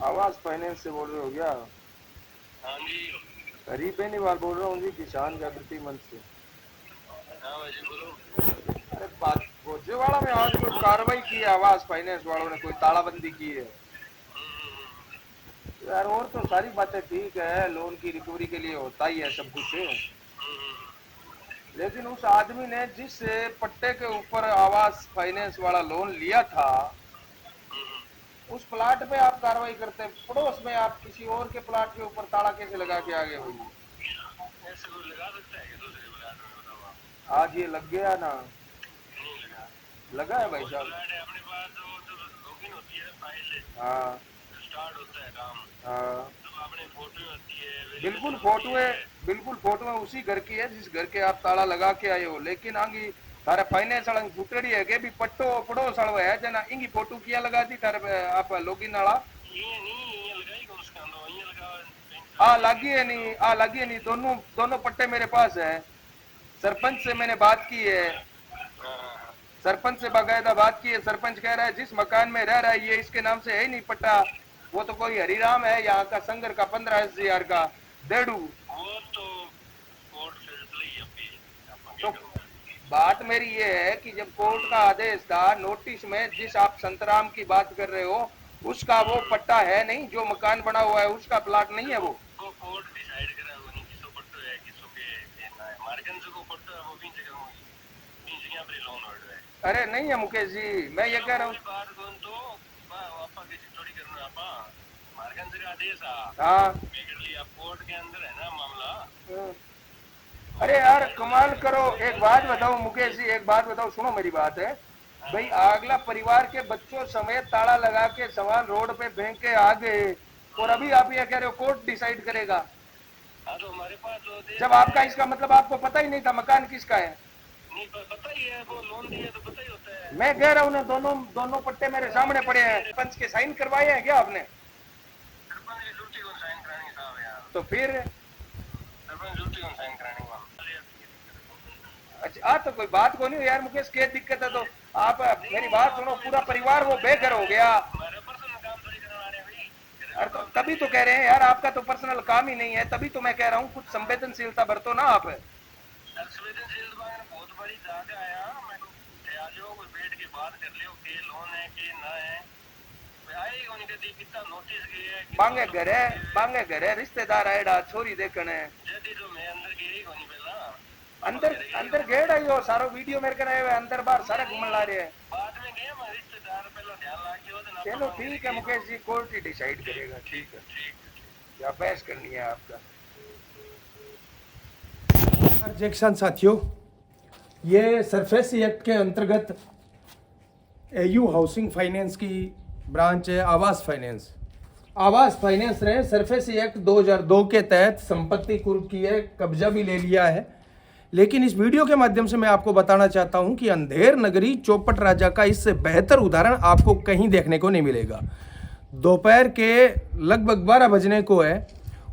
आवाज फाइनेंस से बोल रहे हो क्या? हाँ जी। करीब बेनीवाल बोल रहा हूँ जी, किसान जागृति मंच से। हाँ भाई जी बोलो। अरे बात भोजेवाड़ा में आज कोई कार्रवाई की है, आवाज फाइनेंस वालों ने कोई तालाबंदी की है यार। और तो सारी बातें ठीक है, लोन की रिकवरी के लिए होता ही है सब कुछ, लेकिन उस आदमी ने जिस पट्टे के ऊपर आवास फाइनेंस वाला लोन लिया था, उस प्लाट पे आप कार्रवाई करते, पड़ोस में आप किसी और के प्लाट के ऊपर ताला कैसे लगा के आगे हुई? ऐसे कोई लगा सकता है कि दूसरे प्लाट में? बताओ आप। आज ये लग गया ना। नहीं लगा। लगा है भाई वो साहब। प्लाट है अपने पास, वो तो लॉगिन होती है फाइल, हाँ स्टार्ट होता है काम, हाँ तब अपने फोटो होती है, बिल्कुल वेरिफिकेशन होती फोटो है, है। बिल्कुल फोटो है उसी घर की है जिस घर के आप ताला लगा के आए हो। लेकिन आंगी थारे फाइनेंस वाला फुटेड़ी है के भी पट्टो पड़ोस वाला है जना इंगी फोटो किया लगा दी थारे आप लॉगिन वाला। ये नहीं, ये लगाई कौन उसका अंदर, ये लगा बैंक आ साइड लगी है नहीं, आ लगी है नहीं, दोनों दोनों पट्टे मेरे पास है। सरपंच से मैंने बात की है, हाँ। सरपंच से बाकायदा बात की है। सरपंच कह रहा है जिस मकान में रह रहा है ये इसके नाम से है ही नहीं पट्टा, वो तो कोई हरिराम है यहाँ का संगर का 15,000 का देड़ू। वो तो कोर्ट फैसला ही अभी अपन क्या तो करूँगा। बात मेरी ये है कि जब कोर्ट का आदेश था, नोटिस में जिस आप संतराम की बात कर रहे हो उसका वो पट्टा है नहीं, जो मकान बना हुआ है उसका प्लाट नहीं है वो। वो कोर्ट डिसाइड करा, वो नहीं किसको पट्टो है किसको के देना है, मार्केट से को पट्टो है वो भी जगह होगी, तीन जगह पर लोन हो रहा है। अरे नहीं है मुकेश जी, मैं ये कह रहा हूँ। पूरी बात कौन तो आपा किसी थोड़ी करना आपा, मार्केट से का आदेश आ हाँ मैं कर लिया, कोर्ट के अंदर है ना मामला। अरे यार कमाल करो, एक बात बताओ मुकेश जी, एक बात बताओ, सुनो मेरी बात है भाई। अगला परिवार के बच्चों समेत ताला लगा के सवाल रोड पे फेंक के आ गए, और अभी आप ये कह रहे हो कोर्ट डिसाइड करेगा। हाँ तो हमारे पास तो जब आपका इसका मतलब आपको पता ही नहीं था मकान किसका है। नहीं पता ही है, वो लोन दिया तो पता ही होता है। मैं कह रहा हूँ ना, दोनों दोनों पट्टे मेरे सामने पड़े हैं। सरपंच के साइन करवाए हैं क्या आपने? सरपंच की ड्यूटी को साइन करानी साहब यार, तो फिर सरपंच ड्यूटी को साइन करानी वहाँ। अच्छा तो कोई बात को नहीं यार मुकेश, क्या दिक्कत है? तो आप मेरी बात सुनो, पूरा परिवार वो बेघर हो गया। हमारे पर्सनल काम थोड़ी करवा रहे हैं भाई। अरे तो तभी तो कह रहे हैं यार, आपका तो पर्सनल काम ही नहीं है, तभी तो मैं कह रहा हूँ कुछ संवेदनशीलता बरतो ना आप। संवेदनशील बहुत बड़ी जगह आया, मैं आ जाओ कोई बैठ के बात कर लियो के लोन है के ना है, आई कोनी कदी कितना नोटिस गए है बांगे घर है रिश्तेदार आएडा छोरी देखने। जदी तो मैं अंदर गई कोनी पहला, अंदर अंदर गेड़ आई हो, सारो वीडियो मेरे को आए अंदर बाहर सारे घूमन ला रहे हैं। बाद में गए मैं रिश्तेदार पहला ध्यान ला के ओदे ना। चलो ठीक है मुकेश जी, कोर्ट ही डिसाइड करेगा। ठीक है, क्या बहस करनी है आपका। जैक्सन साथियों, ये सरफेस एक्ट के अंतर्गत एयू हाउसिंग फाइनेंस की ब्रांच है आवास फाइनेंस। आवास फाइनेंस ने सरफेस एक्ट 2002 के तहत संपत्ति कुर्क की है, कब्जा भी ले लिया है। लेकिन इस वीडियो के माध्यम से मैं आपको बताना चाहता हूं कि अंधेर नगरी चौपट राजा का इससे बेहतर उदाहरण आपको कहीं देखने को नहीं मिलेगा। दोपहर के लगभग 12 बजने को है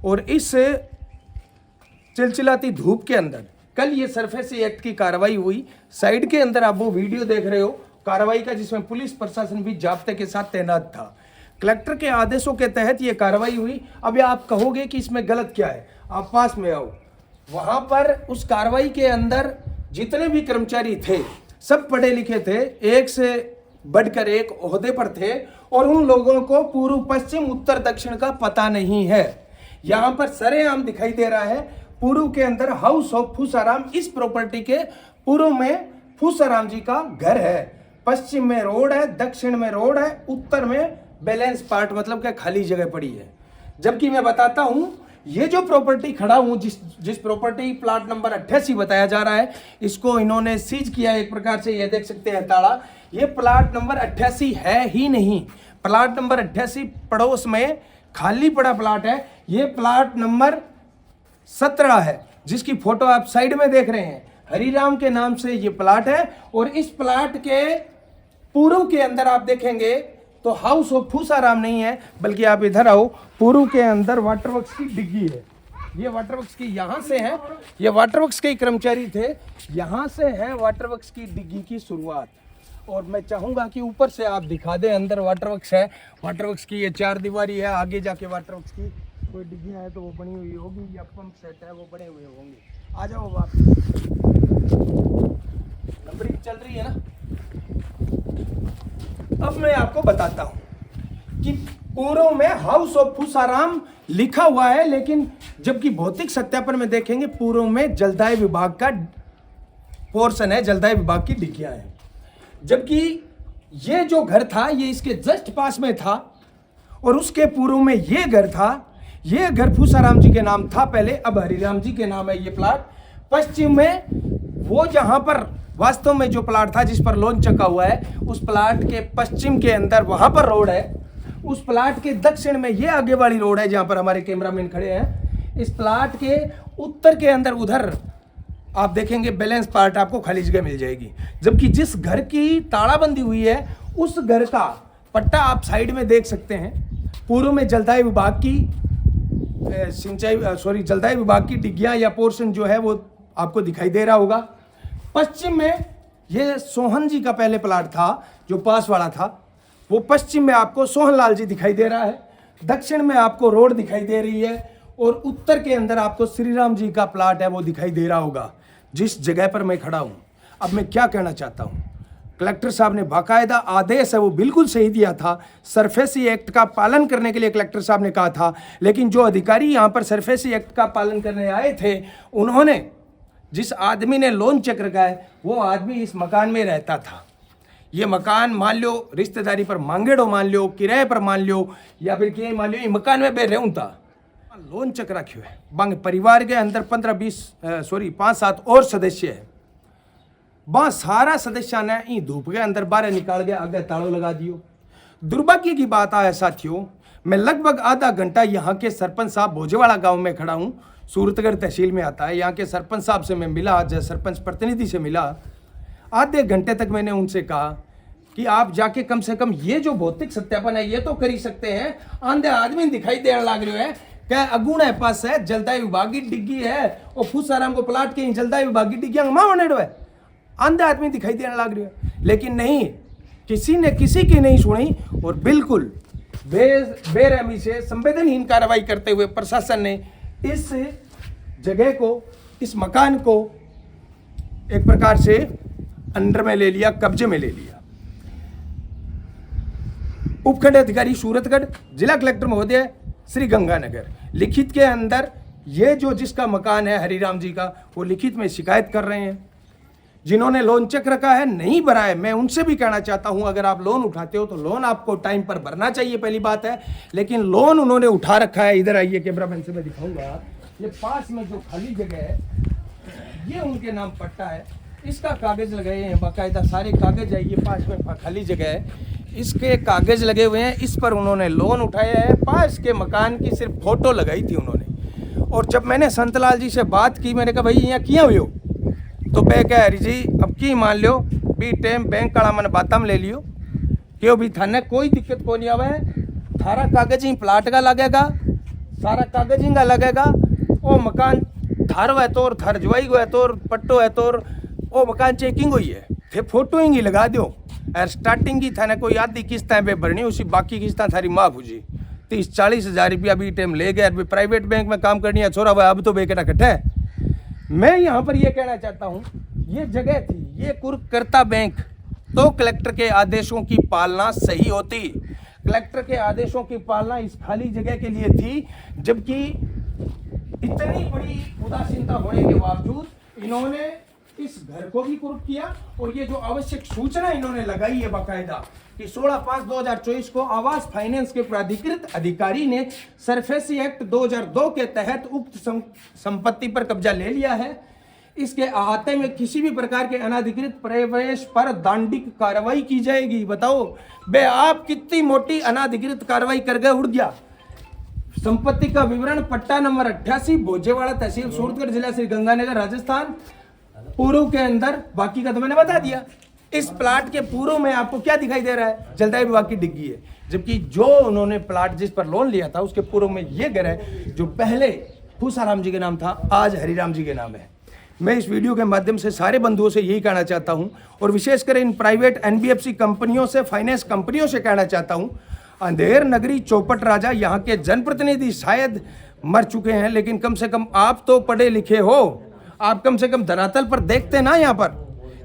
और इस चिलचिलाती धूप के अंदर कल ये सरफेस एक्ट की कार्रवाई हुई। साइड के अंदर आप वो वीडियो देख रहे हो कार्रवाई का, जिसमें पुलिस प्रशासन भी जाब्ते के साथ तैनात था। कलेक्टर के आदेशों के तहत ये कार्रवाई हुई। अब आप कहोगे कि इसमें गलत क्या है, आप पास में आओ। वहां पर उस कार्रवाई के अंदर जितने भी कर्मचारी थे सब पढ़े लिखे थे, एक से बढ़कर एक ओहदे पर थे, और उन लोगों को पूर्व पश्चिम उत्तर दक्षिण का पता नहीं है। यहां पर सरेआम दिखाई दे रहा है, पूर्व के अंदर हाउस ऑफ फूसाराम, इस प्रॉपर्टी के पूर्व में फूसाराम जी का घर है, पश्चिम में रोड है, दक्षिण में रोड है, उत्तर में बैलेंस पार्ट मतलब क्या खाली जगह पड़ी है। जबकि मैं बताता हूं ये जो प्रॉपर्टी खड़ा हूं, जिस प्रॉपर्टी प्लाट नंबर 88 बताया जा रहा है, इसको इन्होंने सीज किया एक प्रकार से, ये देख सकते हैं ताला। ये प्लाट नंबर 88 है ही नहीं। प्लाट नंबर 88 पड़ोस में खाली पड़ा प्लाट है। ये प्लाट नंबर 17 है, जिसकी फोटो आप साइड में देख रहे हैं, हरिराम के नाम से ये प्लाट है। और इस प्लाट के पूर्व के अंदर आप देखेंगे तो हाउस ऑफ फूसाराम नहीं है, बल्कि आप इधर आओ, पूर्व के अंदर वाटरवर्क्स की डिग्गी है। ये वाटरवर्क्स की यहां से है, ये वाटरवर्क्स के कर्मचारी थे, यहां से है वाटरवर्क्स की डिग्गी की शुरुआत। और मैं चाहूँगा कि ऊपर से आप दिखा दें, अंदर वाटर वर्क्स है, वाटर वर्क्स की ये 4 दीवारी है, आगे जाके वाटर वर्क्स की कोई डिग्गियाँ है तो वो बनी हुई होगी, या पंप सेट है वो बने हुए होंगे। आ जाओ आप, नंबरिंग चल रही है ना। अब मैं आपको बताता हूँ कि पूर्व में हाउस ऑफ फूसाराम लिखा हुआ है, लेकिन जबकि भौतिक सत्यापन में देखेंगे पूर्व में जलदाय विभाग का पोर्शन है, जलदाय विभाग की डिग्गियां हैं। जबकि ये जो घर था ये इसके जस्ट पास में था, और उसके पूर्व में ये घर था। ये घर फूसाराम जी के नाम था पहले, अब हरिराम जी के नाम है ये प्लाट। पश्चिम में वो जहां पर वास्तव में जो प्लाट था जिस पर लोन चका हुआ है, उस प्लाट के पश्चिम के अंदर वहां पर रोड है। उस प्लाट के दक्षिण में ये आगे वाली रोड है जहां पर हमारे कैमरामैन खड़े हैं। इस प्लाट के उत्तर के अंदर उधर आप देखेंगे बैलेंस पार्ट आपको खाली जगह मिल जाएगी। जबकि जिस घर की तालाबंदी हुई है उस घर का पट्टा आप साइड में देख सकते हैं। पूर्व में जलदाय विभाग की जलदाय विभाग की डिग्गियां या पोर्शन जो है वो आपको दिखाई दे रहा होगा। पश्चिम में ये सोहन जी का पहले प्लाट था जो पास वाला था, वो पश्चिम में आपको सोहनलाल जी दिखाई दे रहा है। दक्षिण में आपको रोड दिखाई दे रही है, और उत्तर के अंदर आपको श्री राम जी का प्लाट है वो दिखाई दे रहा होगा जिस जगह पर मैं खड़ा हूं। अब मैं क्या कहना चाहता हूं, कलेक्टर साहब ने बाकायदा आदेश है वो बिल्कुल सही दिया था। सरफेसी एक्ट का पालन करने के लिए कलेक्टर साहब ने कहा था, लेकिन जो अधिकारी यहां पर सरफेसी एक्ट का पालन करने आए थे, उन्होंने जिस आदमी ने लोन चेक रखा है वो आदमी इस मकान में रहता था। ये मकान मान लो रिश्तेदारी पर मांगेड़ो मान लो, किराए पर मान लो, या फिर कि मान लो ये मकान में बे रहूं था। लोन चेक रखे हुए बंग परिवार के अंदर 5-7 और सदस्य है। वहां सारा सदस्य ने ई धूप के अंदर बाहर निकाल के आगे तालों लगा दियो। दुर्भाग्य की बात है साथियों, मैं लगभग आधा घंटा यहाँ के सरपंच साहब भोजेवाड़ा गांव में खड़ा हूँ, सूरतगढ़ तहसील में आता है। यहाँ के सरपंच साहब से मैं मिला, सरपंच प्रतिनिधि से मिला। आधे घंटे तक मैंने उनसे कहा कि आप जाके कम से कम ये जो भौतिक सत्यापन है ये तो कर ही सकते हैं। आंधे आदमी दिखाई देने लग रहे है क्या अगुण है पास है, जलदाय विभाग की डिग्गी है और फूसाराम को प्लाट के जलदाय विभाग की डिग्गी है। आंधे आदमी दिखाई देने लग रहे हैं, लेकिन नहीं, किसी ने किसी की नहीं सुनी, और बिल्कुल बेरहमी से संवेदनहीन कार्रवाई करते हुए प्रशासन ने इस जगह को, इस मकान को एक प्रकार से अंडर में ले लिया, कब्जे में ले लिया। उपखंड अधिकारी सूरतगढ़, जिला कलेक्टर महोदय श्री गंगानगर, लिखित के अंदर ये जो जिसका मकान है हरिराम जी का, वो लिखित में शिकायत कर रहे हैं। जिन्होंने लोन चेक रखा है नहीं भरा है, मैं उनसे भी कहना चाहता हूं, अगर आप लोन उठाते हो तो लोन आपको टाइम पर भरना चाहिए, पहली बात है। लेकिन लोन उन्होंने उठा रखा है। इधर आइए, कैमरामैन से मैं दिखाऊंगा। ये पास में जो खाली जगह है ये उनके नाम पट्टा है, इसका कागज लगाए हैं, बाकायदा सारे कागज है। ये पास में खाली जगह है, इसके कागज लगे हुए हैं, इस पर उन्होंने लोन उठाया है। पास के मकान की सिर्फ फोटो लगाई थी उन्होंने। और जब मैंने संतलाल जी से बात की, मैंने कहा भाई यहाँ किया हुए हो, तो बे कह हरी जी अब की मान लो बी टाइम बैंक का मन बातम ले लियो, क्यों भी थाने कोई दिक्कत को नहीं आवे, थारा कागज ही प्लाट का लगेगा, सारा कागज ही का लगेगा। वो मकान थारो है तो थार जवाई को है तो पट्टो है तो वो मकान चेकिंग हुई है, फिर फोटो ही लगा दो। और स्टार्टिंग की थाने कोई आधी किस्तें पे भरनी, उसी बाकी किस्तें थारी माफ हो जी। 30-40 हज़ार रुपया भी टाइम ले गया। प्राइवेट बैंक में काम करनी है छोरा भाई, अब तो बेकटा कट्ठा है। मैं यहाँ पर यह कहना चाहता हूँ, ये जगह थी, ये कुर्कर्ता बैंक, तो कलेक्टर के आदेशों की पालना सही होती। कलेक्टर के आदेशों की पालना इस खाली जगह के लिए थी, जबकि इतनी बड़ी उदासीनता होने के बावजूद इन्होंने इस घर को भी कुर्क किया। और ये जो आवश्यक सूचना इन्होंने लगाई है बाकायदा कि 16/5/2024 को आवास फाइनेंस के प्राधिकृत अधिकारी ने सरफेसी एक्ट 2002 के तहत उक्त संपत्ति पर कब्जा ले लिया है। इसके अहाते में किसी भी प्रकार के अनाधिकृत प्रवेश पर दंडिक कार्रवाई की जाएगी। बताओ बे, आप कितनी मोटी अनाधिकृत कार्रवाई कर गए, उड़ गया। संपत्ति का विवरण पट्टा नंबर 88, भोजेवाड़ा तहसील, सूरतगढ़ जिला, श्री गंगानगर, राजस्थान। पूर्व के अंदर बाकी का तो मैंने बता दिया। इस प्लाट के पूर्व में आपको क्या दिखाई दे रहा है, जलदाय विभाग की डिग्गी है। जबकि जो उन्होंने प्लाट जिस पर लोन लिया था उसके पूर्व में ये घर है जो पहले फूसाराम जी के नाम था, आज हरिराम जी के नाम है। मैं इस वीडियो के माध्यम से सारे बंधुओं से यही कहना चाहता हूं, और विशेषकर इन प्राइवेट एनबीएफसी कंपनियों से, फाइनेंस कंपनियों से कहना चाहता हूं, अंधेर नगरी चौपट राजा यहाँ के जनप्रतिनिधि शायद मर चुके हैं, लेकिन कम से कम आप तो पढ़े लिखे हो, आप कम से कम धरातल पर देखते ना यहाँ पर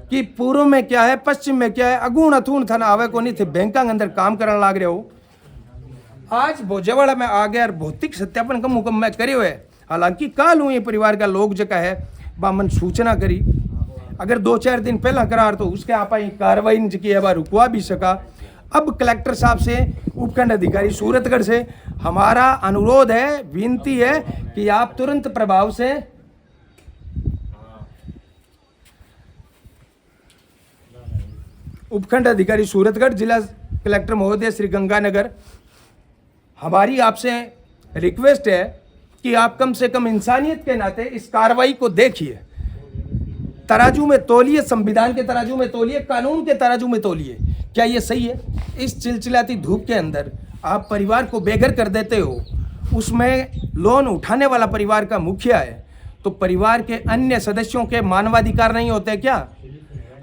कि पूर्व में क्या है, पश्चिम में क्या है, अगूण अथून थाना आवे को नहीं थे, बैंक के अंदर काम करने लाग रहे हो। आज भोजेवाड़ा में आ गया और भौतिक सत्यापन का मुकम मैं करे हुए, हालांकि काल हुई परिवार का लोग जो है बामन सूचना करी, अगर 2-4 दिन पहला करार तो उसके आप कार्रवाई की है वह रुकवा भी सका। अब कलेक्टर साहब से, उपखंड अधिकारी सूरतगढ़ से हमारा अनुरोध है, विनती है कि आप तुरंत प्रभाव से उपखंड अधिकारी सूरतगढ़, जिला कलेक्टर महोदय श्री गंगानगर, हमारी आपसे रिक्वेस्ट है कि आप कम से कम इंसानियत के नाते इस कार्रवाई को देखिए, तराजू में तोलिए, संविधान के तराजू में तोलिए, कानून के तराजू में तोलिए। क्या ये सही है? इस चिलचिलाती धूप के अंदर आप परिवार को बेघर कर देते हो, उसमें लोन उठाने वाला परिवार का मुखिया है, तो परिवार के अन्य सदस्यों के मानवाधिकार नहीं होते क्या?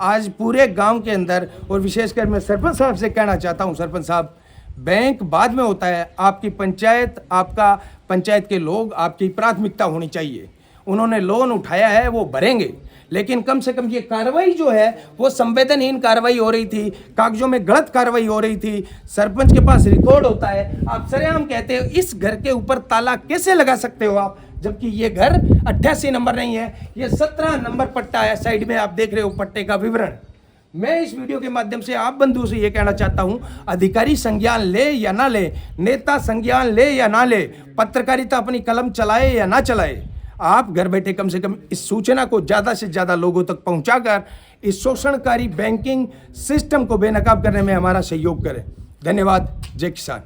आज पूरे गांव के अंदर, और विशेषकर मैं सरपंच साहब से कहना चाहता हूं, सरपंच साहब, बैंक बाद में होता है, आपकी पंचायत, आपका पंचायत के लोग आपकी प्राथमिकता होनी चाहिए। उन्होंने लोन उठाया है वो भरेंगे, लेकिन कम से कम ये कार्रवाई जो है वो संवेदनहीन कार्रवाई हो रही थी, कागजों में गलत कार्रवाई हो रही थी, सरपंच के पास रिकॉर्ड होता है, आप सरेआम कहते हो इस घर के ऊपर ताला कैसे लगा सकते हो आप, जबकि ये घर 88 नंबर नहीं है, ये 17 नंबर पट्टा है, साइड में आप देख रहे हो पट्टे का विवरण। मैं इस वीडियो के माध्यम से आप बंधुओं से ये कहना चाहता हूं, अधिकारी संज्ञान ले या ना ले, नेता संज्ञान ले या ना ले, पत्रकारिता अपनी कलम चलाए या ना चलाए, आप घर बैठे कम से कम इस सूचना को ज़्यादा से ज़्यादा लोगों तक पहुंचाकर इस शोषणकारी बैंकिंग सिस्टम को बेनकाब करने में हमारा सहयोग करें। धन्यवाद। जय किसान।